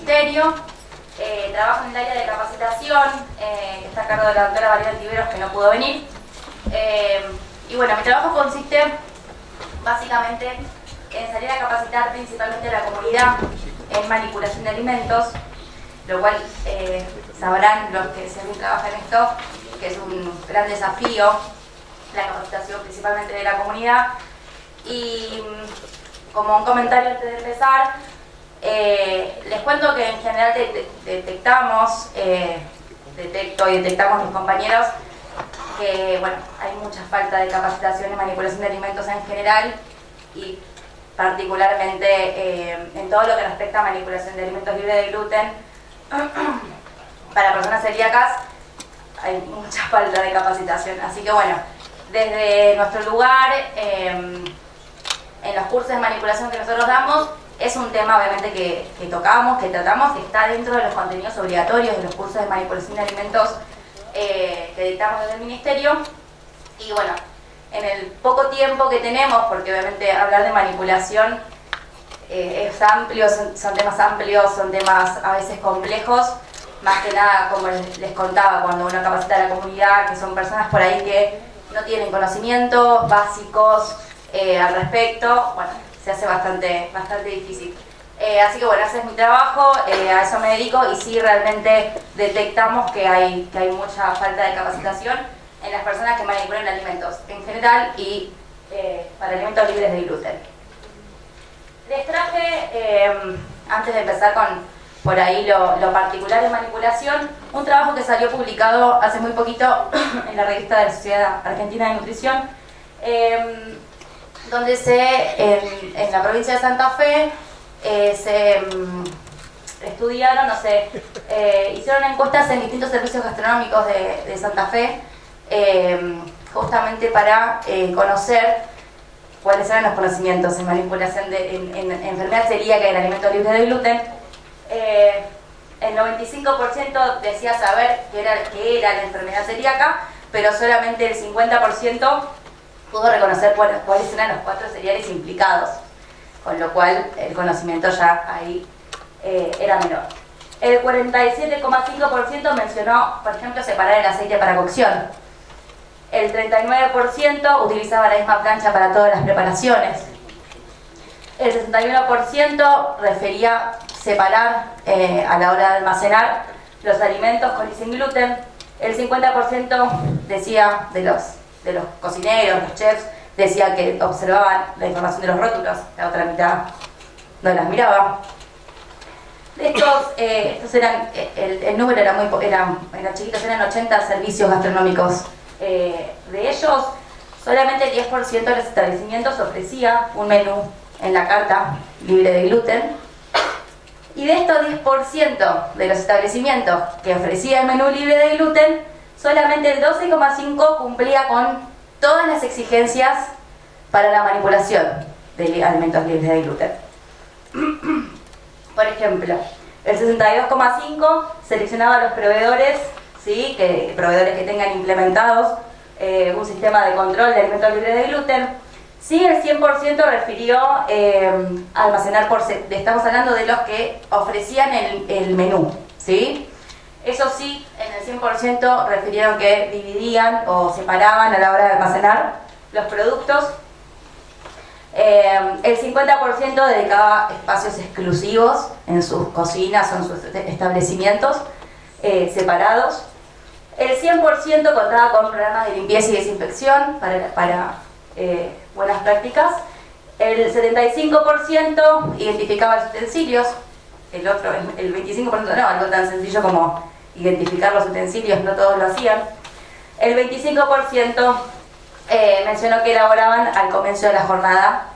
ministerio. Trabajo en el área de capacitación, que está a cargo de la doctora Mariela Tiveros, que no pudo venir. Y bueno, mi trabajo consiste básicamente en salir a capacitar principalmente a la comunidad en manipulación de alimentos, lo cual sabrán los que se trabajan en esto, que es un gran desafío la capacitación principalmente de la comunidad. Y como un comentario antes de empezar, les cuento que en general detectamos mis compañeros que bueno, hay mucha falta de capacitación en manipulación de alimentos en general y particularmente en todo lo que respecta a manipulación de alimentos libres de gluten. Para personas celíacas hay mucha falta de capacitación, así que bueno, desde nuestro lugar, en los cursos de manipulación que nosotros damos, es un tema obviamente que tocamos, que tratamos, que está dentro de los contenidos obligatorios de los cursos de manipulación de alimentos que dictamos desde el Ministerio. Y bueno, en el poco tiempo que tenemos, porque obviamente hablar de manipulación es amplio, son temas amplios, son temas a veces complejos, más que nada, como les contaba, cuando uno capacita a la comunidad, que son personas por ahí que no tienen conocimientos básicos al respecto, bueno, se hace bastante difícil. Así que bueno, ese es mi trabajo, a eso me dedico, y sí realmente detectamos que hay mucha falta de capacitación en las personas que manipulan alimentos en general y para alimentos libres de gluten. Les traje, antes de empezar con por ahí lo particular de manipulación, un trabajo que salió publicado hace muy poquito en la revista de la Sociedad Argentina de Nutrición, donde en la provincia de Santa Fe se estudiaron, hicieron encuestas en distintos servicios gastronómicos de Santa Fe, justamente para conocer cuáles eran los conocimientos en manipulación en enfermedad celíaca y en alimentos libres de gluten. El 95% decía saber qué era la enfermedad celíaca, pero solamente el 50% pudo reconocer cuáles eran los 4 cereales implicados, con lo cual el conocimiento ya ahí era menor. El 47,5% mencionó, por ejemplo, separar el aceite para cocción. El 39% utilizaba la misma plancha para todas las preparaciones. El 61% refería separar a la hora de almacenar los alimentos con y sin gluten. El 50% decía de los cocineros, los chefs, decía que observaban la información de los rótulos, la otra mitad no las miraba. De estos eran, el número eran chiquitos, eran 80 servicios gastronómicos. De ellos, solamente el 10% de los establecimientos ofrecía un menú en la carta libre de gluten. Y de estos 10% de los establecimientos que ofrecía el menú libre de gluten, solamente el 12,5% cumplía con todas las exigencias para la manipulación de alimentos libres de gluten. Por ejemplo, el 62,5% seleccionaba a los proveedores, ¿sí? Proveedores que tengan implementados un sistema de control de alimentos libres de gluten. Sí, el 100% refirió almacenar estamos hablando de los que ofrecían el menú, ¿sí? Eso sí, en el 100% refirieron que dividían o separaban a la hora de almacenar los productos. El 50% dedicaba espacios exclusivos en sus cocinas o en sus establecimientos separados. El 100% contaba con programas de limpieza y desinfección para buenas prácticas. El 75% identificaba los utensilios. El 25% no, algo tan sencillo como identificar los utensilios, no todos lo hacían. El 25% mencionó que elaboraban al comienzo de la jornada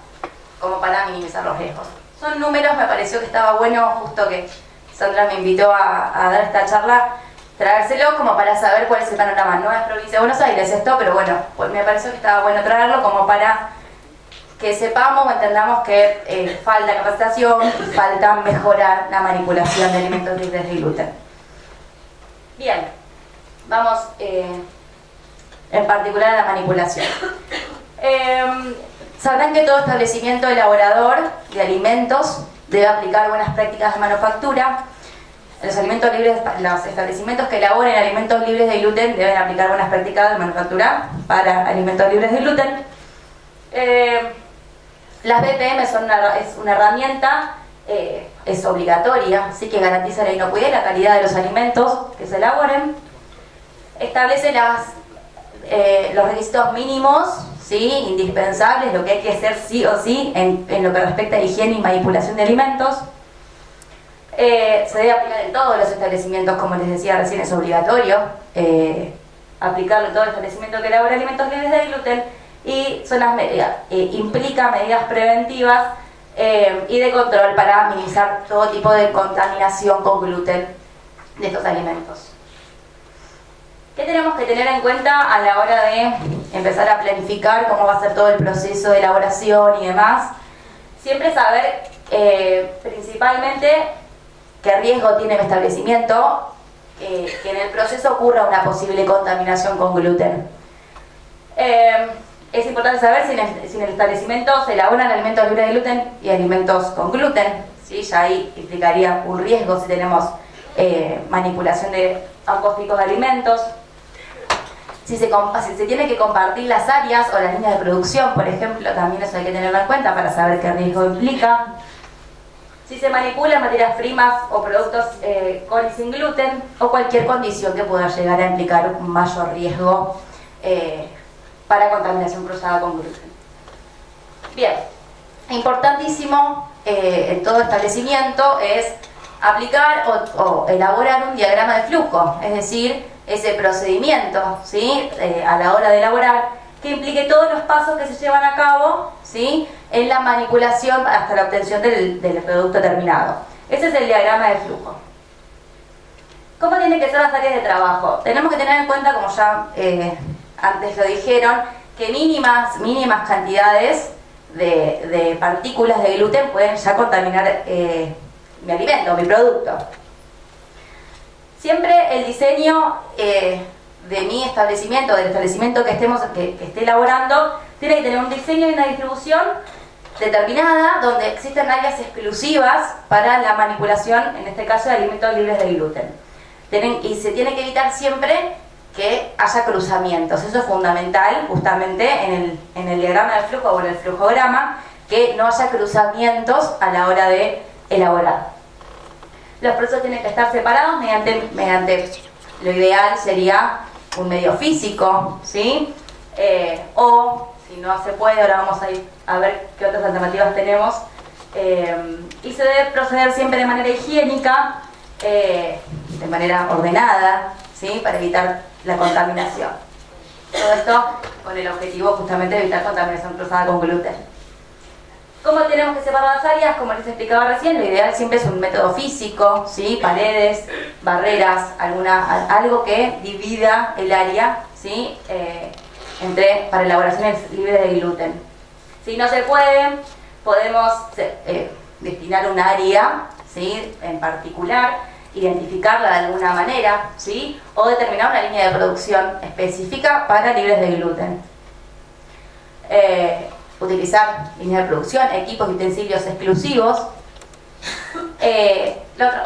como para minimizar los riesgos. Son números, me pareció que estaba bueno, justo que Sandra me invitó a dar esta charla, traérselo como para saber cuál es el panorama. No es provincia de Buenos Aires esto, pero bueno, pues me pareció que estaba bueno traerlo como para que sepamos o entendamos que falta capacitación y falta mejorar la manipulación de alimentos libres de gluten. Bien, vamos en particular a la manipulación. Sabrán que todo establecimiento elaborador de alimentos debe aplicar buenas prácticas de manufactura Los establecimientos que elaboren alimentos libres de gluten deben aplicar buenas prácticas de manufactura para alimentos libres de gluten. Las BPM es una herramienta, es obligatoria, así que garantiza la inocuidad y la calidad de los alimentos que se elaboren. Establece los requisitos mínimos, ¿sí?, indispensables, lo que hay que hacer sí o sí en lo que respecta a higiene y manipulación de alimentos. Se debe aplicar en todos los establecimientos, como les decía recién, es obligatorio aplicarlo en todo establecimiento que elabora alimentos libres de gluten, y implica medidas preventivas y de control para minimizar todo tipo de contaminación con gluten de estos alimentos. ¿Qué tenemos que tener en cuenta a la hora de empezar a planificar cómo va a ser todo el proceso de elaboración y demás? Siempre saber principalmente qué riesgo tiene el establecimiento que en el proceso ocurra una posible contaminación con gluten. Es importante saber si en el establecimiento se elaboran alimentos libres de gluten y alimentos con gluten, ¿sí? Ya ahí implicaría un riesgo si tenemos manipulación de ambos tipos de alimentos. Si se tiene que compartir las áreas o las líneas de producción, por ejemplo, también eso hay que tenerlo en cuenta para saber qué riesgo implica. Si se manipulan materias primas o productos con y sin gluten, o cualquier condición que pueda llegar a implicar un mayor riesgo para contaminación cruzada con gluten. Bien, importantísimo en todo establecimiento es aplicar o elaborar un diagrama de flujo, es decir, ese procedimiento, ¿sí?, a la hora de elaborar, que implique todos los pasos que se llevan a cabo, ¿sí?, en la manipulación hasta la obtención del producto terminado. Ese es el diagrama de flujo. ¿Cómo tienen que ser las áreas de trabajo? Tenemos que tener en cuenta, como ya antes lo dijeron, que mínimas cantidades de partículas de gluten pueden ya contaminar mi alimento, mi producto. Siempre el diseño de mi establecimiento, del establecimiento que esté elaborando, tiene que tener un diseño y una distribución determinada, donde existen áreas exclusivas para la manipulación, en este caso de alimentos libres de gluten. Y se tiene que evitar siempre que haya cruzamientos. Eso es fundamental, justamente en el diagrama de flujo o en el flujograma, que no haya cruzamientos a la hora de elaborar. Los procesos tienen que estar separados mediante lo ideal sería un medio físico, ¿sí? O si no se puede, ahora vamos a ir a ver qué otras alternativas tenemos. Y se debe proceder siempre de manera higiénica, de manera ordenada, ¿sí?, para evitar la contaminación. Todo esto con el objetivo justamente de evitar contaminación cruzada con gluten. ¿Cómo tenemos que separar las áreas? Como les explicaba recién, lo ideal siempre es un método físico, ¿sí?, paredes, barreras, algo que divida el área, ¿sí?, para elaboraciones libres de gluten. Si no se puede, podemos destinar un área, ¿sí?, en particular, identificarla de alguna manera, ¿sí?, o determinar una línea de producción específica para libres de gluten. Utilizar líneas de producción, equipos y utensilios exclusivos.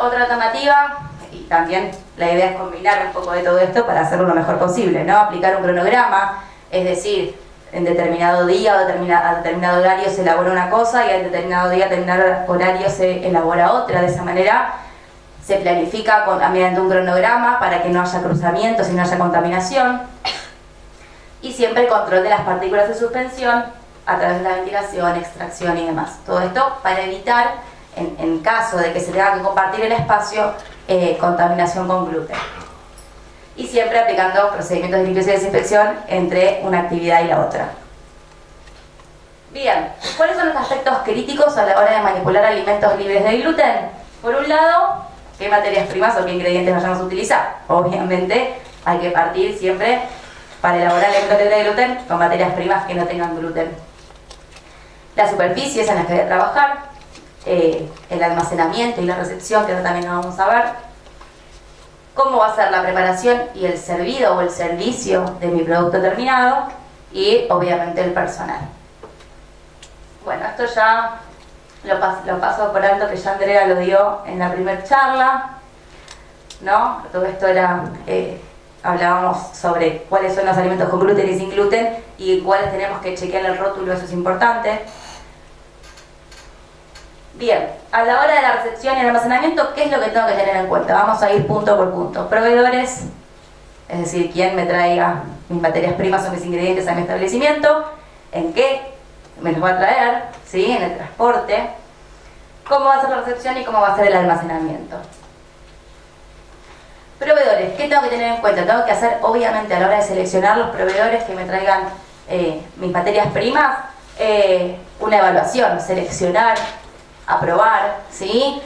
Otra alternativa, y también la idea es combinar un poco de todo esto para hacerlo lo mejor posible, ¿no? Aplicar un cronograma, es decir, en determinado día o a determinado horario se elabora una cosa y en determinado día, determinado horario se elabora otra. De esa manera se planifica mediante un cronograma para que no haya cruzamientos y no haya contaminación. Y siempre el control de las partículas de suspensión a través de la ventilación, extracción y demás. Todo esto para evitar, en caso de que se tenga que compartir el espacio, contaminación con gluten. Y siempre aplicando procedimientos de limpieza y desinfección entre una actividad y la otra. Bien, ¿cuáles son los aspectos críticos a la hora de manipular alimentos libres de gluten? Por un lado, ¿qué materias primas o qué ingredientes vayamos a utilizar? Obviamente hay que partir siempre para elaborar alimentos libres de gluten con materias primas que no tengan gluten. Las superficies en las que voy a trabajar, el almacenamiento y la recepción, que ahora también lo vamos a ver. Cómo va a ser la preparación y el servido o el servicio de mi producto terminado. Y obviamente el personal. Bueno, esto ya lo paso por alto, que ya Andrea lo dio en la primera charla. ¿no? Todo esto era, hablábamos sobre cuáles son los alimentos con gluten y sin gluten y cuáles tenemos que chequear el rótulo, eso es importante. Bien, a la hora de la recepción y el almacenamiento, ¿qué es lo que tengo que tener en cuenta? Vamos a ir punto por punto. Proveedores, es decir, quién me traiga mis materias primas o mis ingredientes a mi establecimiento, en qué me los va a traer, ¿sí? En el transporte, cómo va a ser la recepción y cómo va a ser el almacenamiento. Proveedores, ¿qué tengo que tener en cuenta? Tengo que hacer, obviamente, a la hora de seleccionar los proveedores que me traigan mis materias primas, una evaluación, seleccionar, aprobar, ¿sí?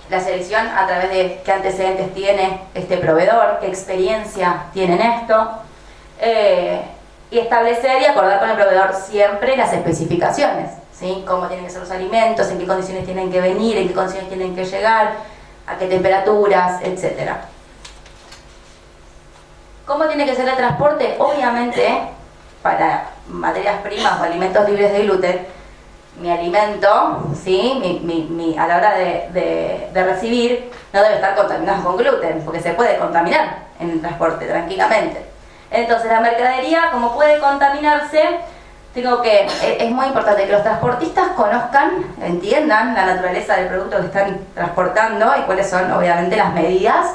La selección a través de qué antecedentes tiene este proveedor, qué experiencia tiene en esto, y establecer y acordar con el proveedor siempre las especificaciones, ¿sí? Cómo tienen que ser los alimentos, en qué condiciones tienen que venir, en qué condiciones tienen que llegar, a qué temperaturas, etc. ¿Cómo tiene que ser el transporte? Obviamente, para materias primas o alimentos libres de gluten, mi alimento, ¿sí? A la hora de recibir, no debe estar contaminado con gluten, porque se puede contaminar en el transporte tranquilamente. Entonces, la mercadería, como puede contaminarse, es muy importante que los transportistas conozcan, entiendan la naturaleza del producto que están transportando y cuáles son, obviamente, las medidas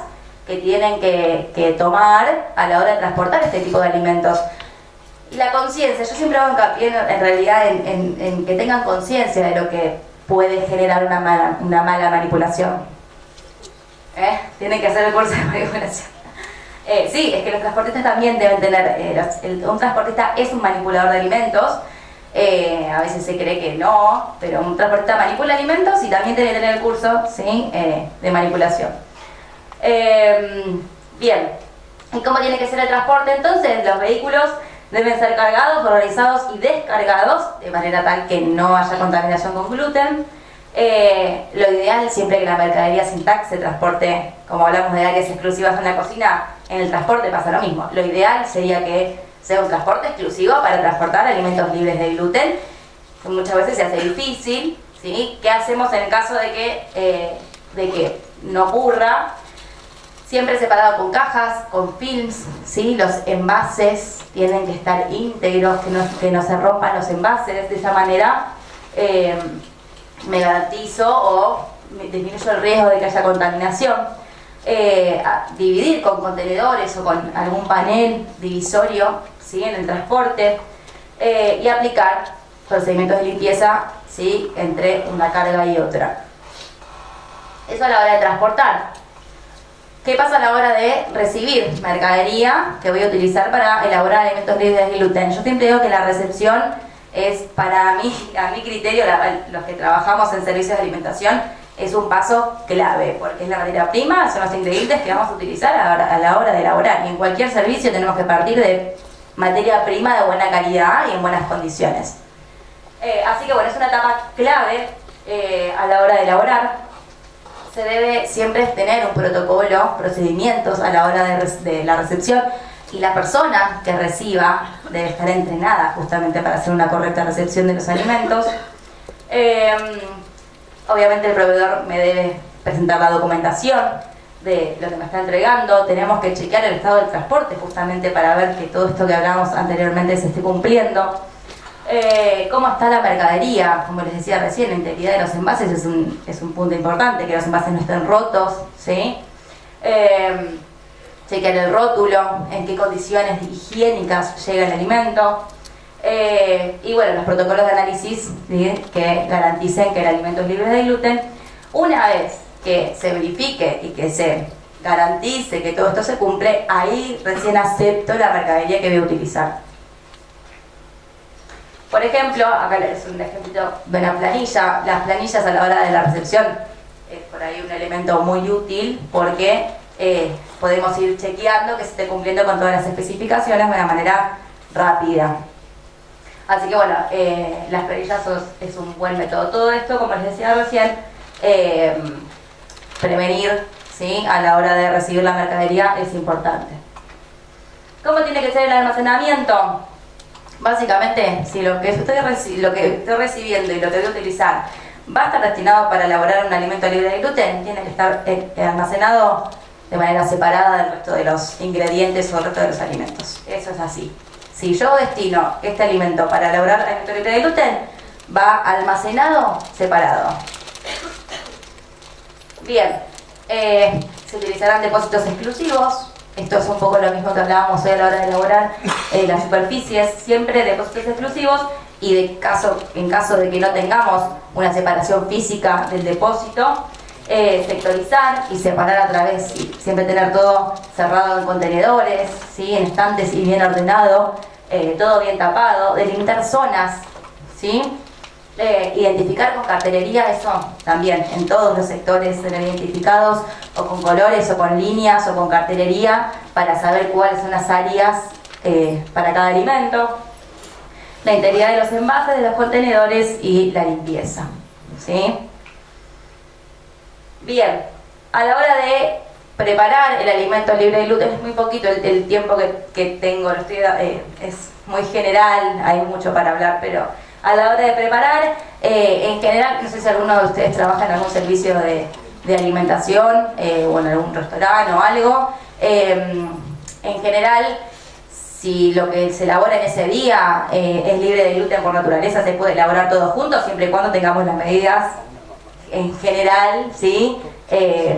que tienen que tomar a la hora de transportar este tipo de alimentos. Y la conciencia, yo siempre hago hincapié en realidad en que tengan conciencia de lo que puede generar una mala manipulación. Tienen que hacer el curso de manipulación. Sí, es que los transportistas también deben tener, un transportista es un manipulador de alimentos, a veces se cree que no, pero un transportista manipula alimentos y también tiene que tener el curso, ¿sí? De manipulación. Bien, ¿y cómo tiene que ser el transporte entonces? Los vehículos deben ser cargados, organizados y descargados de manera tal que no haya contaminación con gluten. Lo ideal, siempre que la mercadería sin TAC se transporte, como hablamos de áreas exclusivas en la cocina, en el transporte pasa lo mismo. Lo ideal sería que sea un transporte exclusivo para transportar alimentos libres de gluten, que muchas veces se hace difícil, ¿sí? ¿Qué hacemos en el caso de que no ocurra? Siempre separado con cajas, con films, ¿sí? Los envases tienen que estar íntegros, que no se rompan los envases. De esa manera me garantizo o disminuyo el riesgo de que haya contaminación. Dividir con contenedores o con algún panel divisorio, ¿sí? En el transporte, y aplicar procedimientos de limpieza, ¿sí? Entre una carga y otra. Eso a la hora de transportar. ¿Qué pasa a la hora de recibir mercadería que voy a utilizar para elaborar alimentos libres de gluten? Yo siempre digo que la recepción es, para mí, a mi criterio, los que trabajamos en servicios de alimentación, es un paso clave, porque es la materia prima, son los ingredientes que vamos a utilizar a la hora de elaborar. Y en cualquier servicio tenemos que partir de materia prima de buena calidad y en buenas condiciones. Así que bueno, es una etapa clave a la hora de elaborar. Se debe siempre tener un protocolo, procedimientos a la hora de la recepción, y la persona que reciba debe estar entrenada justamente para hacer una correcta recepción de los alimentos. Obviamente el proveedor me debe presentar la documentación de lo que me está entregando. Tenemos que chequear el estado del transporte justamente para ver que todo esto que hablamos anteriormente se esté cumpliendo. Cómo está la mercadería, como les decía recién, la integridad de los envases es un punto importante, que los envases no estén rotos, ¿sí? Chequear el rótulo, en qué condiciones higiénicas llega el alimento, y bueno, los protocolos de análisis, ¿sí? Que garanticen que el alimento es libre de gluten. Una vez que se verifique y que se garantice que todo esto se cumple, ahí recién acepto la mercadería que voy a utilizar. Por ejemplo, acá es un ejemplo de una planilla. Las planillas a la hora de la recepción es por ahí un elemento muy útil, porque podemos ir chequeando que se esté cumpliendo con todas las especificaciones de una manera rápida. Así que bueno, las planillas es un buen método. Todo esto, como les decía recién, prevenir, ¿sí? A la hora de recibir la mercadería es importante. ¿Cómo tiene que ser el almacenamiento? Básicamente, si lo que estoy recibiendo y lo que voy a utilizar va a estar destinado para elaborar un alimento libre de gluten, tiene que estar almacenado de manera separada del resto de los ingredientes o el resto de los alimentos. Eso es así. Si yo destino este alimento para elaborar alimento libre de gluten, va almacenado separado. Bien, se utilizarán depósitos exclusivos. Esto es un poco lo mismo que hablábamos hoy a la hora de elaborar las superficies, siempre depósitos exclusivos, y en caso de que no tengamos una separación física del depósito, sectorizar y separar a través, y siempre tener todo cerrado en contenedores, ¿sí? En estantes y bien ordenado, todo bien tapado, delimitar zonas, ¿sí? Identificar con cartelería, eso también, en todos los sectores tener identificados, o con colores, o con líneas, o con cartelería, para saber cuáles son las áreas para cada alimento. La integridad de los envases, de los contenedores y la limpieza, ¿sí? Bien, a la hora de preparar el alimento libre de gluten, es muy poquito el tiempo que tengo, es muy general, hay mucho para hablar, pero a la hora de preparar, en general, no sé si alguno de ustedes trabaja en algún servicio de alimentación o en algún restaurante o algo. En general, si lo que se elabora en ese día es libre de gluten por naturaleza, se puede elaborar todo junto, siempre y cuando tengamos las medidas en general, ¿sí?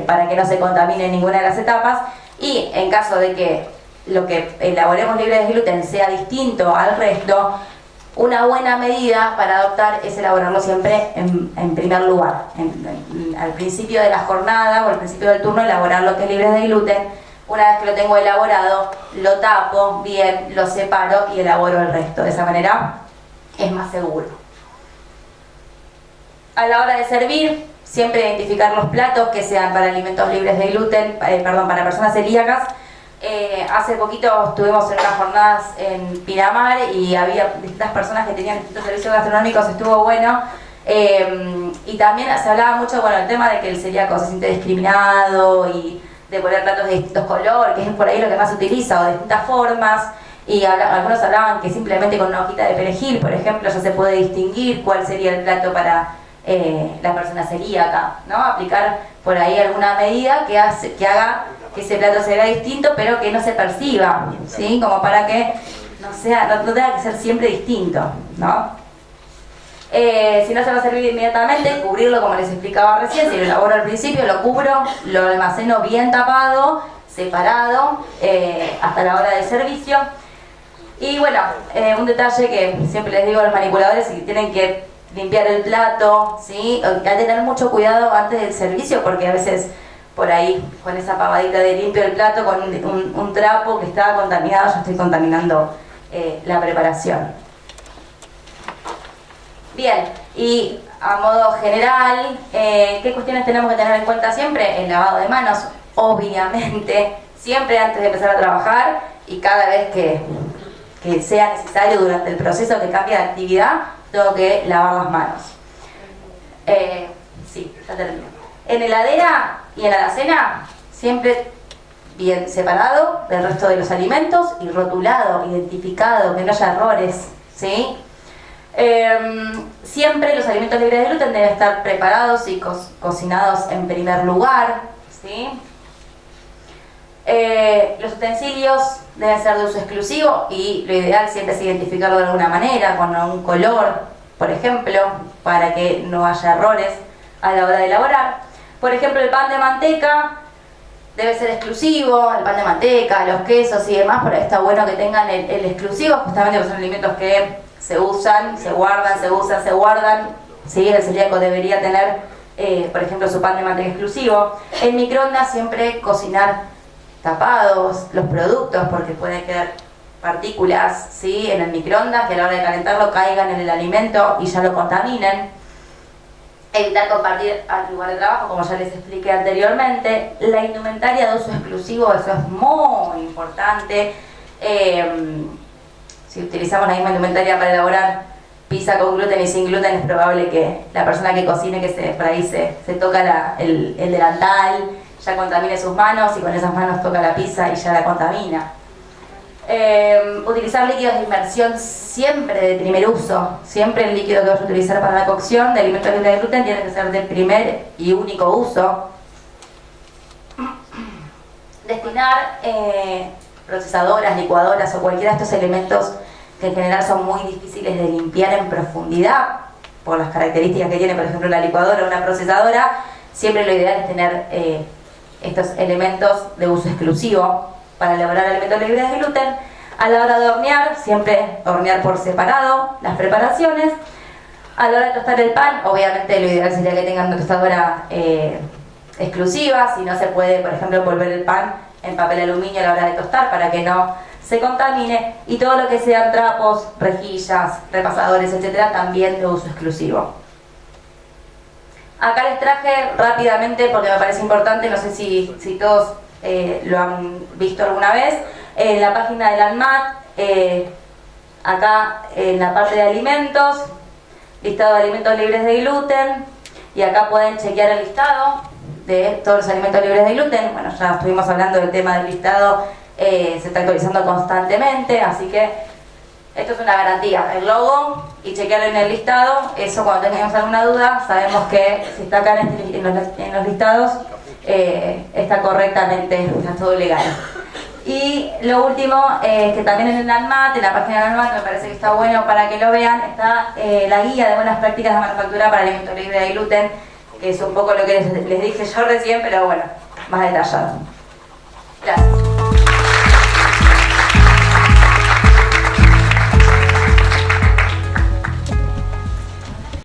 Para que no se contamine ninguna de las etapas. Y en caso de que lo que elaboremos libre de gluten sea distinto al resto, una buena medida para adoptar es elaborarlo siempre en primer lugar. Al principio de la jornada o al principio del turno, elaborar lo que es libre de gluten. Una vez que lo tengo elaborado, lo tapo bien, lo separo y elaboro el resto. De esa manera es más seguro. A la hora de servir, siempre identificar los platos que sean para alimentos libres de gluten, para personas celíacas. Hace poquito estuvimos en unas jornadas en Pinamar y había distintas personas que tenían distintos servicios gastronómicos, estuvo bueno. Y también se hablaba mucho, el tema de que el celíaco se siente discriminado y de poner platos de distintos colores, que es por ahí lo que más se utiliza, o de distintas formas. Y algunos hablaban que simplemente con una hojita de perejil, por ejemplo, ya se puede distinguir cuál sería el plato para la persona celíaca, ¿no? Aplicar por ahí alguna medida que haga que ese plato se vea distinto, pero que no se perciba, ¿sí? Como para que no tenga que ser siempre distinto, ¿no? Si no se va a servir inmediatamente, cubrirlo como les explicaba recién. Si lo elaboro al principio, lo cubro, lo almaceno bien tapado, separado, hasta la hora del servicio. Y un detalle que siempre les digo a los manipuladores es que tienen que limpiar el plato, ¿sí? Hay que tener mucho cuidado antes del servicio, porque a veces por ahí, con esa pavadita de limpio el plato con un trapo que está contaminado, yo estoy contaminando la preparación. Bien, y a modo general, ¿qué cuestiones tenemos que tener en cuenta siempre? El lavado de manos, obviamente, siempre antes de empezar a trabajar y cada vez que sea necesario durante el proceso que cambie de actividad, tengo que lavar las manos. Sí, ya termino. En heladera y en la alacena, siempre bien separado del resto de los alimentos y rotulado, identificado, que no haya errores, ¿sí? Siempre los alimentos libres de gluten deben estar preparados y cocinados en primer lugar, ¿sí? Los utensilios deben ser de uso exclusivo y lo ideal siempre es identificarlo de alguna manera, con un color, por ejemplo, para que no haya errores a la hora de elaborar. Por ejemplo, el pan de manteca debe ser exclusivo, el pan de manteca, los quesos y demás, pero está bueno que tengan el exclusivo, justamente porque son alimentos que se usan, se guardan, se guardan, ¿sí? El celíaco debería tener, por ejemplo, su pan de manteca exclusivo. En microondas siempre cocinar tapados los productos, porque pueden quedar partículas, ¿sí? En el microondas, que a la hora de calentarlo caigan en el alimento y ya lo contaminen. Evitar compartir al lugar de trabajo, como ya les expliqué anteriormente. La indumentaria de uso exclusivo, eso es muy importante. Si utilizamos la misma indumentaria para elaborar pizza con gluten y sin gluten, es probable que la persona que cocine, por ahí se toca el delantal, ya contamine sus manos y con esas manos toca la pizza y ya la contamina. Utilizar líquidos de inmersión siempre de primer uso. Siempre el líquido que vas a utilizar para la cocción de alimentos libres de gluten tiene que ser de primer y único uso. Destinar procesadoras, licuadoras o cualquiera de estos elementos que en general son muy difíciles de limpiar en profundidad por las características que tiene, por ejemplo, una licuadora o una procesadora, siempre lo ideal es tener estos elementos de uso exclusivo para elaborar alimentos libres de gluten. A la hora de hornear, siempre hornear por separado las preparaciones. A la hora de tostar el pan, obviamente lo ideal sería que tengan una tostadora exclusiva. Si no, se puede, por ejemplo, envolver el pan en papel aluminio a la hora de tostar para que no se contamine. Y todo lo que sean trapos, rejillas, repasadores, etcétera, también de uso exclusivo. Acá les traje rápidamente, porque me parece importante, no sé si todos lo han visto alguna vez, en la página del ANMAT, acá en la parte de alimentos, listado de alimentos libres de gluten, y acá pueden chequear el listado de todos los alimentos libres de gluten. Bueno, ya estuvimos hablando del tema del listado, se está actualizando constantemente, así que esto es una garantía, el logo y chequearlo en el listado. Eso, cuando tengamos alguna duda, sabemos que si está acá en los listados, está correctamente, está todo legal. Y lo último, que también en el ANMAT, en la página del ANMAT, me parece que está bueno para que lo vean, está la guía de buenas prácticas de manufactura para alimentos libres de gluten, que es un poco lo que les dije yo recién, pero bueno, más detallado. Gracias.